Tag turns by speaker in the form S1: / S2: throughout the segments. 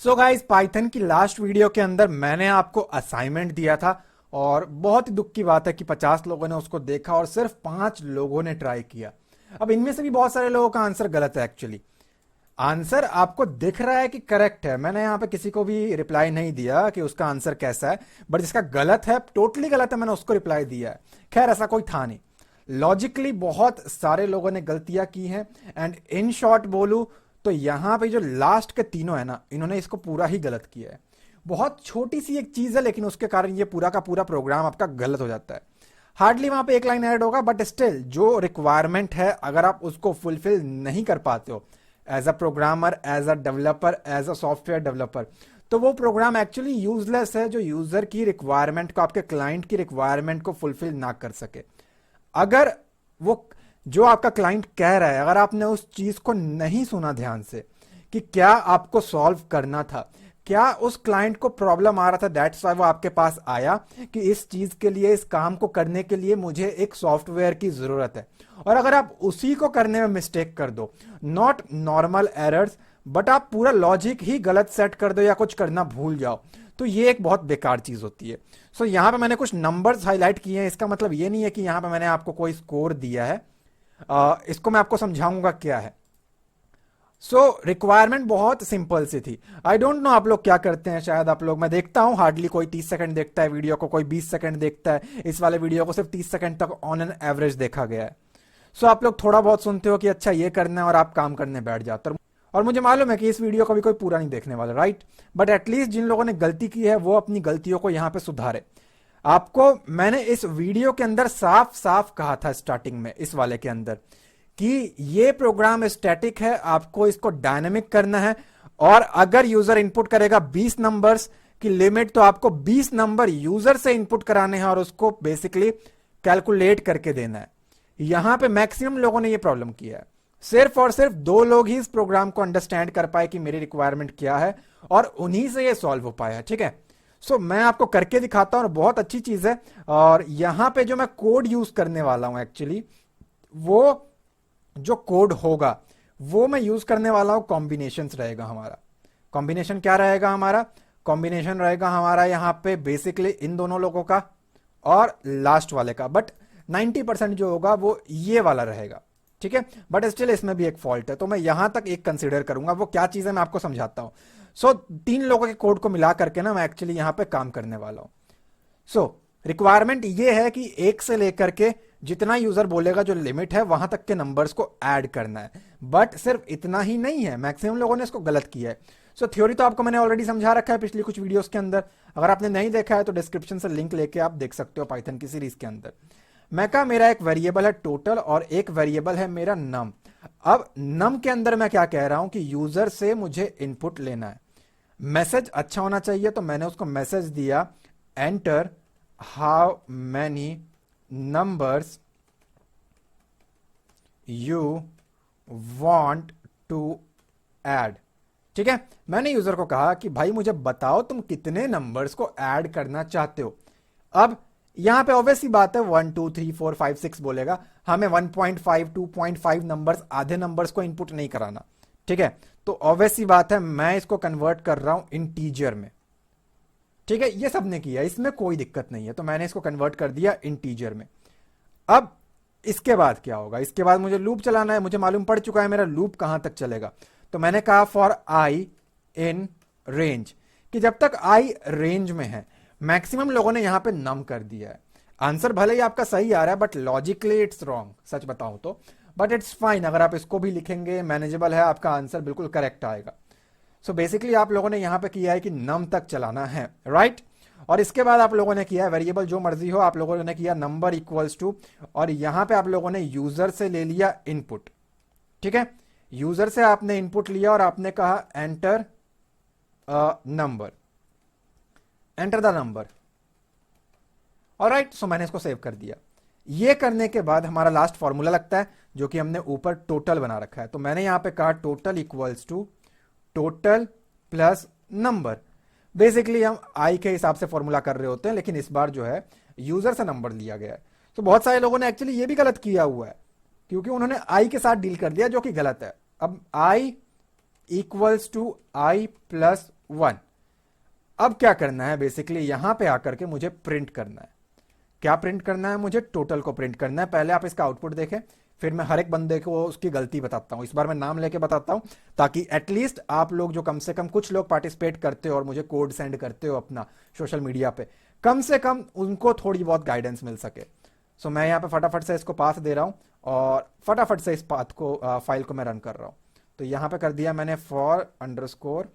S1: So guys, Python की last video के अंदर मैंने आपको असाइनमेंट दिया था और बहुत ही दुख की बात है कि 50 लोगों ने उसको देखा और सिर्फ 5 लोगों ने ट्राई किया। अब इनमें से भी बहुत सारे लोगों का आंसर गलत है। एक्चुअली आंसर आपको दिख रहा है कि करेक्ट है। मैंने यहाँ पे किसी को भी रिप्लाई नहीं दिया कि उसका आंसर कैसा है, बट जिसका गलत है, टोटली गलत है, मैंने उसको रिप्लाई दिया है। खैर, ऐसा कोई था नहीं। लॉजिकली बहुत सारे लोगों ने गलतियां की हैं एंड इन शॉर्ट बोलूं तो यहां पे जो लास्ट के तीनों है ना, इन्होंने इसको पूरा ही गलत किया है। बहुत छोटी सी एक चीज है, लेकिन उसके कारण ये पूरा का पूरा प्रोग्राम आपका गलत हो जाता है। हार्डली वहां पे एक लाइन ऐड होगा, बट स्टिल जो रिक्वायरमेंट है, अगर आप उसको फुलफिल नहीं कर पाते हो as a programmer, as a developer, as a software developer, तो वो प्रोग्राम एक्चुअली यूजलेस है, जो यूजर की रिक्वायरमेंट को, आपके क्लाइंट की रिक्वायरमेंट को फुलफिल ना कर सके। अगर वो जो आपका क्लाइंट कह रहा है, अगर आपने उस चीज को नहीं सुना ध्यान से कि क्या आपको सॉल्व करना था, क्या उस क्लाइंट को प्रॉब्लम आ रहा था, दैट्स व्हाई वो आपके पास आया कि इस चीज के लिए, इस काम को करने के लिए मुझे एक सॉफ्टवेयर की जरूरत है। और अगर आप उसी को करने में मिस्टेक कर दो, नॉट नॉर्मल एरर्स, बट आप पूरा लॉजिक ही गलत सेट कर दो या कुछ करना भूल जाओ, तो ये एक बहुत बेकार चीज होती है। सो यहां पे मैंने कुछ नंबर्स हाईलाइट किए हैं। इसका मतलब ये नहीं है कि यहां पे मैंने आपको कोई स्कोर दिया है। इसको मैं आपको समझाऊंगा क्या है। रिक्वायरमेंट बहुत सिंपल सी थी। आई डोंट नो आप लोग क्या करते हैं। शायद आप लोग, मैं देखता हूं हार्डली कोई 30 सेकंड देखता है वीडियो को, कोई 20 सेकंड देखता है। इस वाले वीडियो को सिर्फ 30 सेकंड तक ऑन एन एवरेज देखा गया है। आप लोग थोड़ा बहुत सुनते हो कि अच्छा ये करना है और आप काम करने बैठ जाते हो। और मुझे मालूम है कि इस वीडियो को भी कोई पूरा नहीं देखने वाला, राइट? बट एटलीस्ट जिन लोगों ने गलती की है वो अपनी गलतियों को यहां पे सुधारे। आपको मैंने इस वीडियो के अंदर साफ साफ कहा था स्टार्टिंग में, इस वाले के अंदर, कि ये प्रोग्राम स्टैटिक है, आपको इसको डायनेमिक करना है। और अगर यूजर इनपुट करेगा 20 नंबर्स की लिमिट, तो आपको 20 नंबर यूजर से इनपुट कराने हैं और उसको बेसिकली कैलकुलेट करके देना है। यहां पे मैक्सिमम लोगों ने ये प्रॉब्लम किया है। सिर्फ और सिर्फ 2 लोग ही इस प्रोग्राम को अंडरस्टैंड कर पाए कि मेरी रिक्वायरमेंट क्या है, और उन्हीं से ये सॉल्व हो पाया है। ठीक है, मैं आपको करके दिखाता हूं और बहुत अच्छी चीज है। और यहां पे जो मैं कोड यूज करने वाला हूं, एक्चुअली वो जो कोड होगा वो मैं यूज करने वाला हूं कॉम्बिनेशंस रहेगा हमारा। कॉम्बिनेशन क्या रहेगा हमारा? कॉम्बिनेशन रहेगा हमारा यहां पे बेसिकली इन दोनों लोगों का और लास्ट वाले का, बट 90% जो होगा वो ये वाला रहेगा। ठीक है, बट स्टिल इसमें भी एक फॉल्ट है, तो मैं यहां तक एक कंसीडर करूंगा। वो क्या चीज है मैं आपको समझाता हूं। 3 लोगों के कोड को मिला करके ना मैं एक्चुअली यहां पे काम करने वाला हूं। रिक्वायरमेंट ये है कि 1 से लेकर के जितना यूजर बोलेगा, जो लिमिट है, वहां तक के नंबर्स को ऐड करना है। बट सिर्फ इतना ही नहीं है, मैक्सिमम लोगों ने इसको गलत किया है। थ्योरी तो आपको मैंने ऑलरेडी समझा रखा है पिछली कुछ वीडियोस के अंदर। अगर आपने नहीं देखा है तो डिस्क्रिप्शन से लिंक लेके आप देख सकते हो पाइथन की सीरीज के अंदर। मैं कहा मेरा एक वेरिएबल है टोटल और एक वेरिएबल है मेरा नम। अब नम के अंदर मैं क्या कह रहा हूं कि यूजर से मुझे इनपुट लेना है। मैसेज अच्छा होना चाहिए, तो मैंने उसको मैसेज दिया enter how many numbers you want to add. ठीक है, मैंने यूजर को कहा कि भाई मुझे बताओ तुम कितने नंबर्स को ऐड करना चाहते हो। अब यहां पे ऑब्वियस सी बात है 1 2 3 4 5 6 बोलेगा, हमें 1.5 2.5 नंबर्स, आधे नंबर्स को इनपुट नहीं कराना। ठीक है, तो ऑब्वियस सी बात है मैं इसको कन्वर्ट कर रहा हूं इंटीजर में। ठीक है, ये सबने किया, इसमें कोई दिक्कत नहीं है, तो मैंने इसको कन्वर्ट कर दिया इंटीजर में। अब इसके बाद क्या होगा? इसके बाद मुझे लूप चलाना है। मुझे मालूम पड़ चुका है मेरा लूप कहां तक चलेगा, तो मैंने कहा फॉर आई इन रेंज, कि जब तक आई रेंज में है। मैक्सिमम लोगों ने यहां पे नम कर दिया है। आंसर भले ही आपका सही आ रहा है, बट लॉजिकली इट्स रॉन्ग, सच बताऊं तो, बट इट्स फाइन। अगर आप इसको भी लिखेंगे, मैनेजेबल है, आपका आंसर बिल्कुल करेक्ट आएगा। बेसिकली आप लोगों ने यहां पे किया है कि नम तक चलाना है, राइट? और इसके बाद आप लोगों ने किया वेरिएबल जो मर्जी हो, आप लोगों ने किया नंबर इक्वल्स टू, और यहां पे आप लोगों ने यूजर से ले लिया इनपुट। ठीक है, यूजर से आपने इनपुट लिया और आपने कहा enter number, enter the number. Alright, मैंने इसको सेव कर दिया। ये करने के बाद हमारा लास्ट फॉर्मूला लगता है, जो कि हमने ऊपर टोटल बना रखा है। तो मैंने यहां पे कहा total equals to total plus number. Basically हम आई के हिसाब से फॉर्मूला कर रहे होते हैं, लेकिन इस बार जो है यूजर से नंबर लिया गया है। बहुत सारे लोगों ने एक्चुअली ये भी गलत किया हुआ है, क्योंकि उन्होंने आई के साथ डील कर दिया, जो कि गलत है। अब I equals to I plus 1। अब क्या करना है, बेसिकली यहां पे आकर के मुझे प्रिंट करना है। क्या प्रिंट करना है, मुझे टोटल को प्रिंट करना है। पहले आप इसका आउटपुट देखें, फिर मैं हर एक बंदे को उसकी गलती बताता हूं। इस बार मैं नाम लेके बताता हूं, ताकि एटलीस्ट आप लोग जो कम से कम कुछ लोग पार्टिसिपेट करते हो और मुझे कोड सेंड करते हो अपना सोशल मीडिया पे, कम से कम उनको थोड़ी बहुत गाइडेंस मिल सके। सो मैं यहाँ पे फटाफट से इसको पाथ दे रहा हूं और फटाफट से इस पाथ को फाइल को मैं रन कर रहा हूं। तो यहां पे कर दिया मैंने फॉर अंडरस्कोर,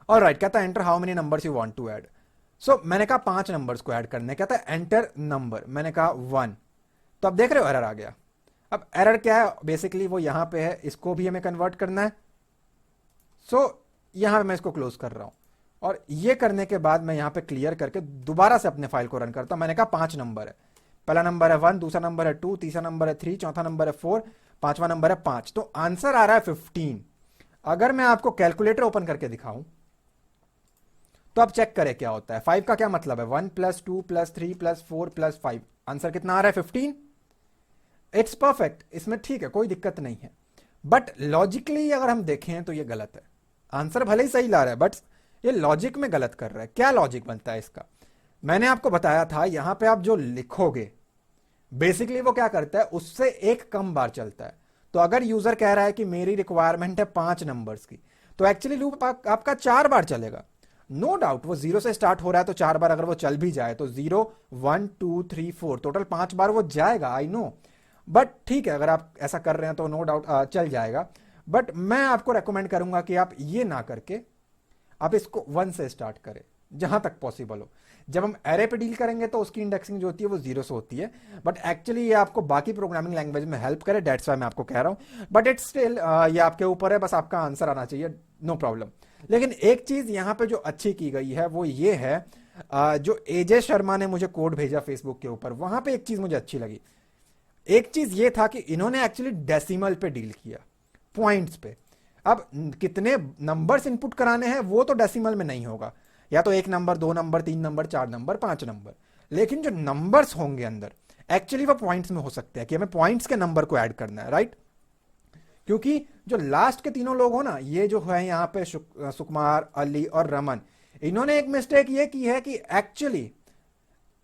S1: और राइट कहता है enter how many numbers you want to add. So मैंने कहा 5 नंबर्स को ऐड करने, कहता है एंटर नंबर, मैंने कहा 1। तो अब देख रहे हो एरर आ गया। अब एरर क्या है, बेसिकली वो यहां पे है, इसको भी हमें कन्वर्ट करना है। सो यहां पे मैं इसको क्लोज कर रहा हूं, और ये करने के बाद मैं यहां पे क्लियर करके दोबारा से अपने फाइल को रन करता हूं। मैंने कहा 5 नंबर है, पहला नंबर है 1, दूसरा नंबर है 2, तीसरा नंबर है 3, चौथा नंबर है 4, पांचवा नंबर है 5। तो आंसर आ रहा है 15। अगर मैं आपको कैलकुलेटर ओपन करके दिखाऊं तो आप चेक करें क्या होता है। 5 का क्या मतलब है, 1 + 2 + 3 + 4 + 5, आंसर कितना आ रहा है 15। इट्स परफेक्ट, इसमें ठीक है, कोई दिक्कत नहीं है। बट लॉजिकली अगर हम देखें तो ये गलत है। आंसर भले ही सही ला रहा है, बट ये लॉजिक में गलत कर रहा है। क्या लॉजिक बनता है इसका, मैंने आपको बताया था, यहां पे आप जो लिखोगे बेसिकली वो क्या करता है, उससे एक कम बार चलता है। तो अगर यूजर कह रहा है कि मेरी रिक्वायरमेंट है 5 नंबर्स की, तो एक्चुअली लूप आपका 4 बार चलेगा। नो डाउट वो 0 से स्टार्ट हो रहा है, तो 4 बार अगर वो चल भी जाए तो 0 1 2 3 4 टोटल 5 बार वो जाएगा, आई नो। बट ठीक है, अगर आप ऐसा कर रहे हैं तो नो डाउट चल जाएगा। बट मैं आपको रेकमेंड करूंगा कि आप ये ना करके आप इसको 1 से स्टार्ट करें जहां तक पॉसिबल हो। जब हम एरे पे डील करेंगे तो उसकी इंडेक्सिंग जो होती है वो 0 से होती है, बट एक्चुअली ये आपको बाकी प्रोग्रामिंग लैंग्वेज में हेल्प करे, डेट्स वाई मैं आपको कह रहा हूं। बट इट्स स्टिल ये आपके ऊपर है, बस आपका आंसर आना चाहिए, नो प्रॉब्लम। लेकिन एक चीज यहां पे जो अच्छी की गई है वो ये है, जो एजे शर्मा ने मुझे कोड भेजा फेसबुक के ऊपर, वहां पे एक चीज मुझे अच्छी लगी। एक चीज ये था कि इन्होंने एक्चुअली डेसिमल पे डील किया, पॉइंट्स पे। अब कितने नंबर्स इनपुट कराने हैं वो तो डेसिमल में नहीं होगा, या तो 1 number, 2 number, 3 number, 4 number, 5 number. लेकिन जो नंबर्स होंगे अंदर एक्चुअली वो पॉइंट्स में हो सकते हैं, कि हमें पॉइंट्स के नंबर को ऐड करना है, राइट। क्योंकि जो लास्ट के तीनों लोग हो ना, ये जो है यहाँ पे सुकुमार, अली और रमन, इन्होंने एक मिस्टेक ये की है कि एक्चुअली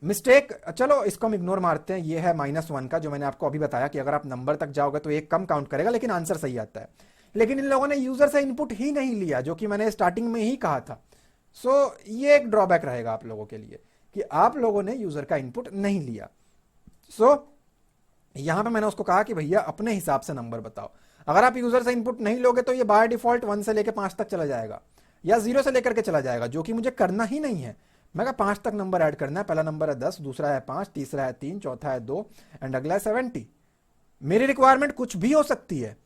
S1: मिस्टेक, चलो इसको हम इग्नोर मारते हैं, ये है -1 का, जो मैंने आपको अभी बताया कि अगर आप नंबर तक जाओगे तो एक कम काउंट करेगा, लेकिन आंसर सही आता है। लेकिन इन लोगों ने यूजर से इनपुट ही नहीं लिया, जो कि मैंने स्टार्टिंग में ही कहा था। सो ये एक ड्रॉबैक रहेगा आप लोगों के लिए कि आप लोगों ने यूजर का इनपुट नहीं लिया। सो यहां पे मैंने उसको कहा कि भैया अपने हिसाब से नंबर बताओ। अगर आप यूजर से इनपुट नहीं लोगे तो ये बाय डिफॉल्ट 1 से लेकर 5 तक चला जाएगा, या 0 से लेकर के चला जाएगा, जो कि मुझे करना ही नहीं है। मैं कहा 5 तक नंबर ऐड करना है, पहला नंबर है 10, दूसरा है 5, तीसरा है 3, चौथा है 2 एंड अगला है 70। मेरी रिक्वायरमेंट कुछ भी हो सकती है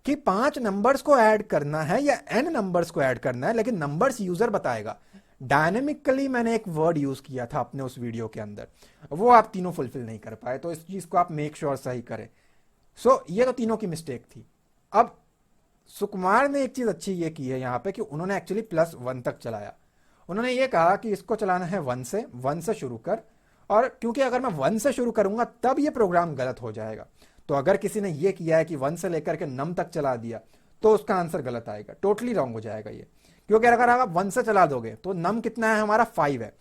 S1: कि 5 नंबर्स को ऐड करना है या n नंबर्स को ऐड करना है, लेकिन नंबर्स यूजर बताएगा। डायनेमिकली मैंने एक वर्ड यूज किया था अपने उस वीडियो के अंदर, वो आप तीनों फुलफिल नहीं कर पाए, तो इस चीज को आप मेक श्योर सही करें। सो ये तो तीनों की मिस्टेक थी। अब सुकुमार ने एक चीज अच्छी ये की है यहां पे कि उन्होंने एक्चुअली +1 तक चलाया। उन्होंने ये कहा कि इसको चलाना है 1 से शुरू कर, और क्योंकि अगर मैं 1 से शुरू करूंगा तब ये प्रोग्राम गलत हो जाएगा। तो अगर किसी ने ये किया है कि 1 से लेकर के नम तक चला दिया तो उसका आंसर गलत आएगा, टोटली रॉन्ग हो जाएगा ये। क्योंकि अगर आप 1 से चला दोगे तो नम कितना है हमारा 5 है,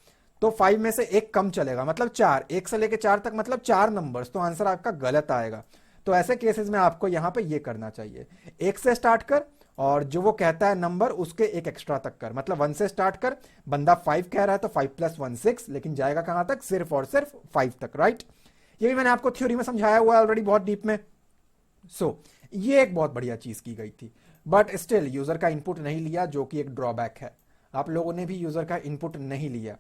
S1: तो 5 में से एक कम चलेगा, मतलब 4, 1 से लेकर 4 तक मतलब 4 नंबर्स, तो आंसर आपका गलत आएगा। तो ऐसे केसेस में आपको यहां पे ये करना चाहिए, 1 से स्टार्ट कर और जो वो कहता है नंबर उसके एक एक्स्ट्रा तक कर। मतलब 1 से स्टार्ट कर, बंदा 5 कह रहा है तो 5 + 1 6, लेकिन जाएगा कहां तक, सिर्फ और सिर्फ 5 तक, राइट। ये भी मैंने आपको थ्योरी में समझाया हुआ है ऑलरेडी बहुत डीप में। सो ये एक बहुत बढ़िया चीज की गई थी, बट स्टिल यूजर का इनपुट नहीं लिया, जो कि एक ड्रॉबैक है। आप लोगों ने भी यूजर का इनपुट नहीं लिया।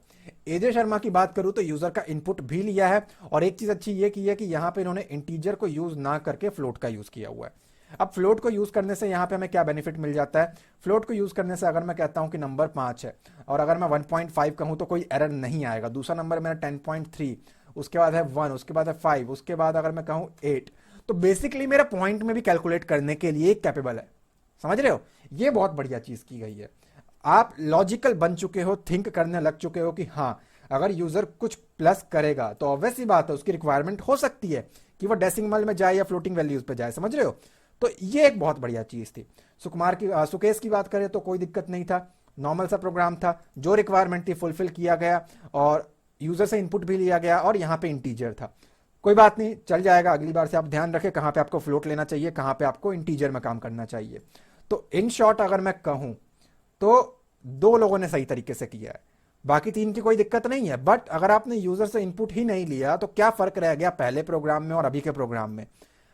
S1: एजे शर्मा की बात करूं तो यूजर का इनपुट भी लिया है, और एक चीज अच्छी ये की है कि यहां पे इन्होंने इंटीजर को यूज ना करके फ्लोट का यूज किया हुआ है। अब फ्लोट को यूज करने से यहां पे हमें क्या बेनिफिट मिल जाता है, फ्लोट को यूज करने से अगर मैं कहता हूं कि नंबर 5 है और अगर मैं 1.5 कहूं तो कोई एरर नहीं आएगा। दूसरा नंबर मेरा 10.3, उसके बाद है 1, उसके बाद है 5, उसके बाद अगर मैं कहूं 8, तो बेसिकली मेरा पॉइंट में भी कैलकुलेट करने के लिए कैपेबल है। समझ रहे हो, ये बहुत बढ़िया चीज की गई है। आप लॉजिकल बन चुके हो, थिंक करने लग चुके हो कि हाँ अगर यूजर कुछ प्लस करेगा तो ऑब्वियस ही बात है उसकी रिक्वायरमेंट हो सकती है कि वो डेसिमल में जाए या फ्लोटिंग वैल्यूज पे जाए। समझ रहे हो, तो ये एक बहुत बढ़िया चीज थी। सुकेश की बात करें तो कोई दिक्कत नहीं था, नॉर्मल सा प्रोग्राम था, जो रिक्वायरमेंट थी फुलफिल किया गया और यूजर से इनपुट भी लिया गया और यहाँ पे इंटीजर था। कोई बात नहीं, चल जाएगा। अगली बार से आप ध्यान रखें कहाँ पे आपको फ्लोट लेना चाहिए, कहाँ पे आपको इंटीजर में काम करना चाहिए। तो इन शॉर्ट अगर मैं कहूँ तो 2 लोगों ने सही तरीके से किया है, बाकी 3 की कोई दिक्कत नहीं है। बट अगर आपने यूजर से इनपुट ही नहीं लिया तो क्या फर्क रह गया पहले प्रोग्राम में और अभी के प्रोग्राम में?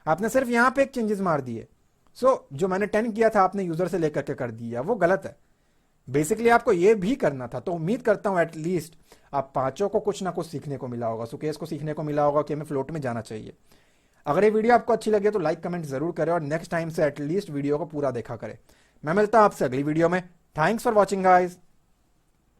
S1: आपने सिर्फ यहां पे एक चेंजेस मार दिए। जो मैंने 10 किया था आपने यूजर से लेकर के कर दिया, वो गलत है। बेसिकली आपको ये भी करना था। तो उम्मीद करता हूं एटलीस्ट आप पांचों को कुछ ना कुछ सीखने को मिला होगा, सुकेश को सीखने को मिला होगा कि हमें फ्लोट में जाना चाहिए। अगर ये वीडियो आपको अच्छी लगे तो लाइक कमेंट जरूर करें और नेक्स्ट टाइम से एटलीस्ट वीडियो को पूरा देखा करें। मैं मिलता हूं आपसे अगली वीडियो में। Thanks for watching guys.